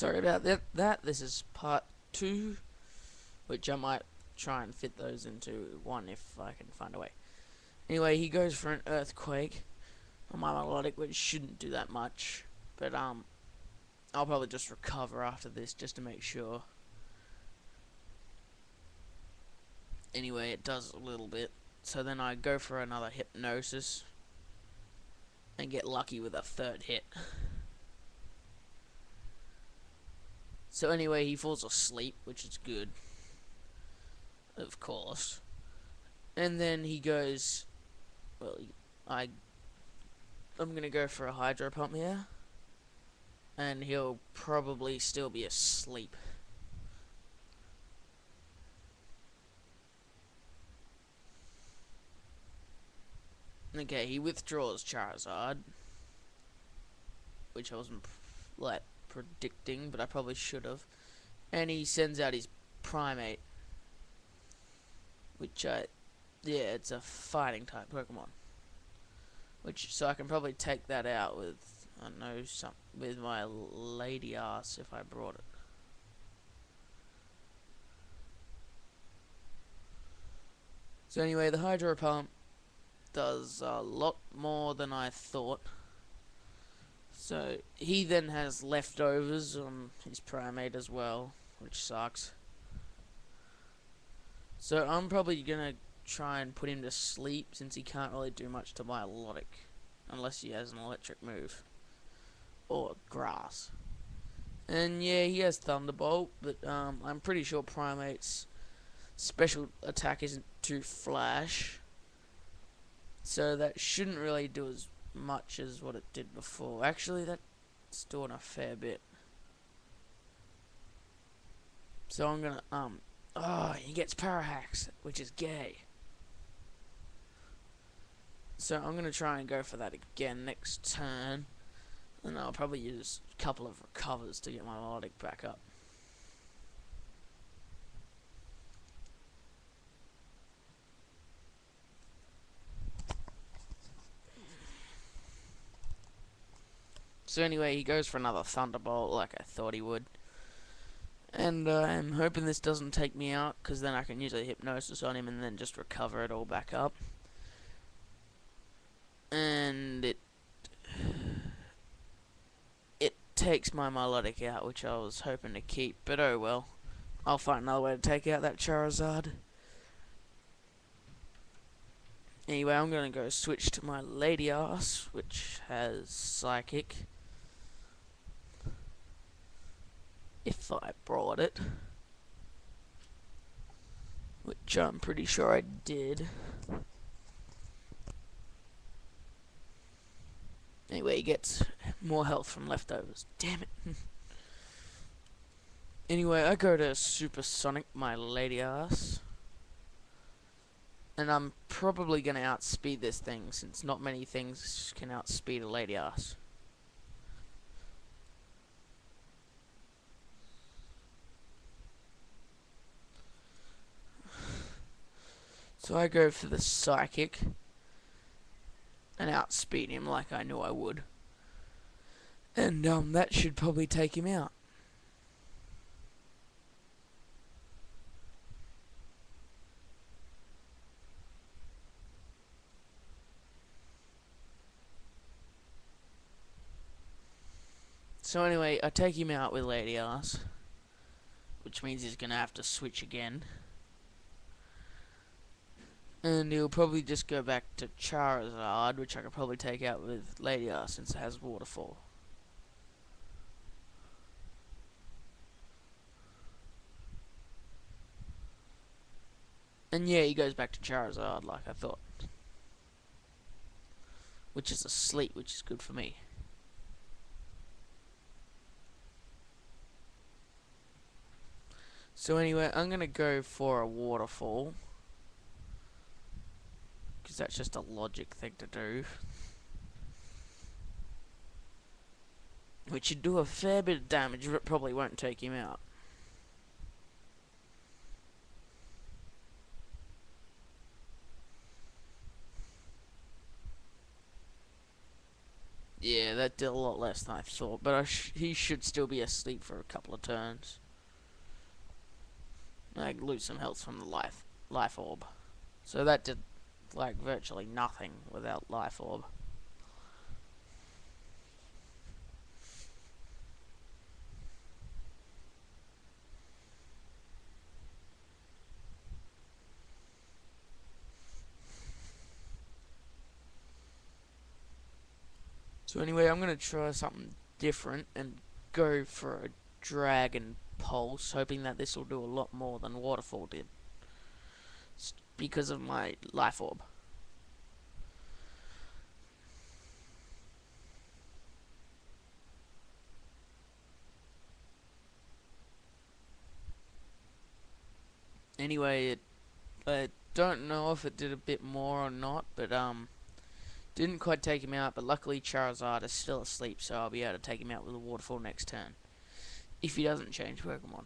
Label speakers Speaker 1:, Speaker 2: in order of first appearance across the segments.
Speaker 1: Sorry about that. This is part 2, which I might try and fit those into one if I can find a way. Anyway, he goes for an earthquake on my melodic, which shouldn't do that much, but I'll probably just recover after this just to make sure. Anyway, it does a little bit. So then I go for another hypnosis and get lucky with a third hit. So anyway, he falls asleep, which is good, of course. And then he goes, well, I'm gonna go for a hydro pump here, and he'll probably still be asleep. Okay, he withdraws Charizard, which I wasn't predicting, but I probably should have. And he sends out his Primate, which yeah, it's a fighting type Pokemon. So I can probably take that out with, I don't know, with my lady ass if I brought it. So anyway, the Hydro Pump does a lot more than I thought. So he then has leftovers on his Primate as well, which sucks. So I'm probably gonna try and put him to sleep since he can't really do much to my Melodic unless he has an electric move or grass. And yeah, he has Thunderbolt, but I'm pretty sure Primate's special attack isn't too flash, so that shouldn't really do as much as what it did before. Actually, that's doing a fair bit. So I'm gonna oh, he gets Parahax, which is gay. So I'm gonna try and go for that again next turn, and I'll probably use a couple of recovers to get my Melodic back up. So anyway, he goes for another Thunderbolt like I thought he would. And I'm hoping this doesn't take me out, because then I can use a Hypnosis on him and then just recover it all back up. And it takes my Melodic out, which I was hoping to keep, but oh well. I'll find another way to take out that Charizard. Anyway, I'm going to go switch to my lady ass, which has Psychic. If I brought it, which I'm pretty sure I did. Anyway, he gets more health from leftovers. Damn it. Anyway, I go to Supersonic my lady ass, and I'm probably going to outspeed this thing, since not many things can outspeed a lady ass. So I go for the Psychic and outspeed him like I knew I would. And that should probably take him out. So anyway, I take him out with Lady Ass, which means he's gonna have to switch again. And he'll probably just go back to Charizard, which I could probably take out with Lady Ass since it has Waterfall. And yeah, he goes back to Charizard like I thought. Which is asleep, which is good for me. So anyway, I'm gonna go for a Waterfall, because that's just a logic thing to do. Which should do a fair bit of damage, but probably won't take him out. Yeah, that still a lot less than I thought, but he should still be asleep for a couple of turns. I lose some health from the life orb. So that did like virtually nothing without life orb. So anyway, I'm going to try something different and go for a Dragon Pulse, hoping that this will do a lot more than Waterfall did. It's because of my Life Orb. Anyway, I don't know if it did a bit more or not, but didn't quite take him out, but luckily Charizard is still asleep, so I'll be able to take him out with a Waterfall next turn. If he doesn't change Pokemon.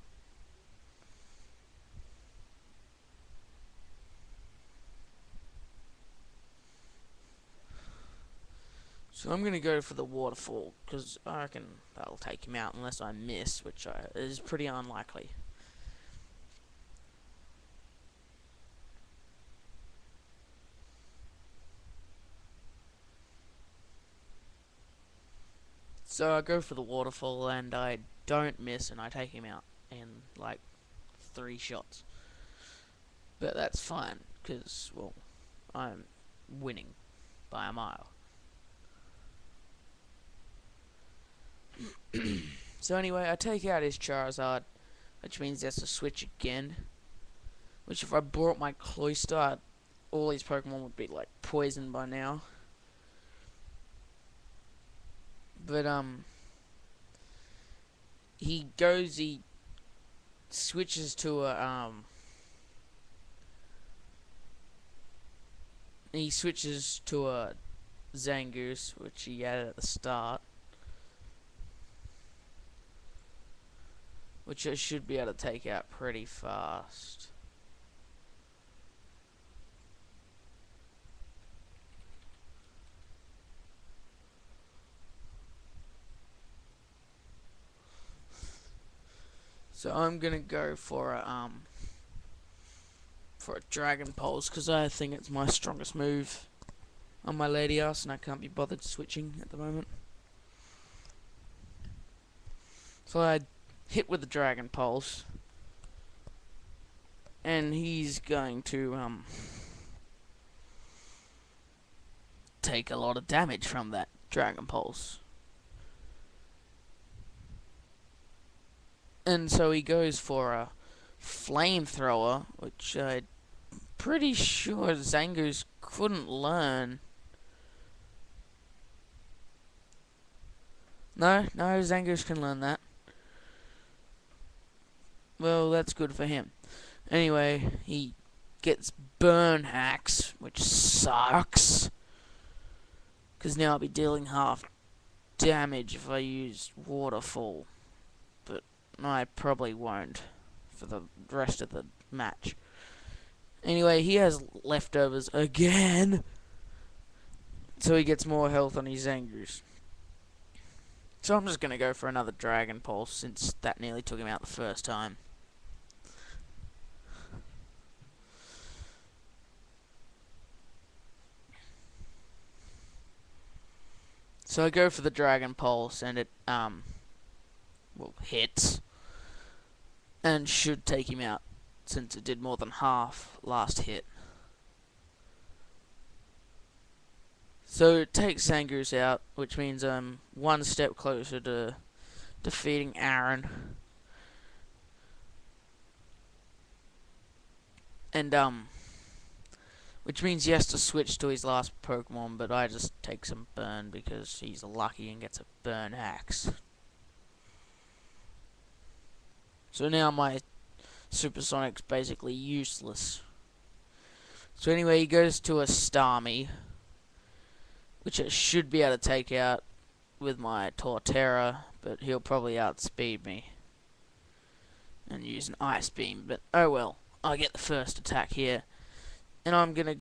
Speaker 1: So I'm going to go for the Waterfall, because I reckon that'll take him out unless I miss, which is pretty unlikely. So I go for the Waterfall and I don't miss and I take him out in like 3 shots. But that's fine because, well, I'm winning by a mile. So anyway, I take out his Charizard, which means he has to switch again. Which if I brought my Cloyster, all these Pokemon would be like poisoned by now. But he switches to a Zangoose, which he added at the start, which I should be able to take out pretty fast. So I'm gonna go for a Dragon Pulse because I think it's my strongest move on my Latias, and I can't be bothered switching at the moment. So I hit with the Dragon Pulse, and he's going to take a lot of damage from that Dragon Pulse. And so he goes for a Flamethrower, which I'm pretty sure Zangoose couldn't learn. No, Zangoose can learn that. Well, that's good for him. Anyway, he gets Burn Hacks, which sucks. Because now I'll be dealing half damage if I use Waterfall. But I probably won't for the rest of the match. Anyway, he has leftovers again. So he gets more health on his Zangoose. So I'm just going to go for another Dragon Pulse since that nearly took him out the first time. So I go for the Dragon Pulse and it hits and should take him out since it did more than half last hit. So it takes Zangoose out, which means I'm one step closer to defeating Aaron. And which means he has to switch to his last Pokemon, but I just take some burn because he's lucky and gets a Burn Axe. So now my Supersonic's basically useless. So anyway, he goes to a Starmie, which I should be able to take out with my Torterra, but he'll probably outspeed me and use an Ice Beam, but oh well. I get the first attack here, and I'm gonna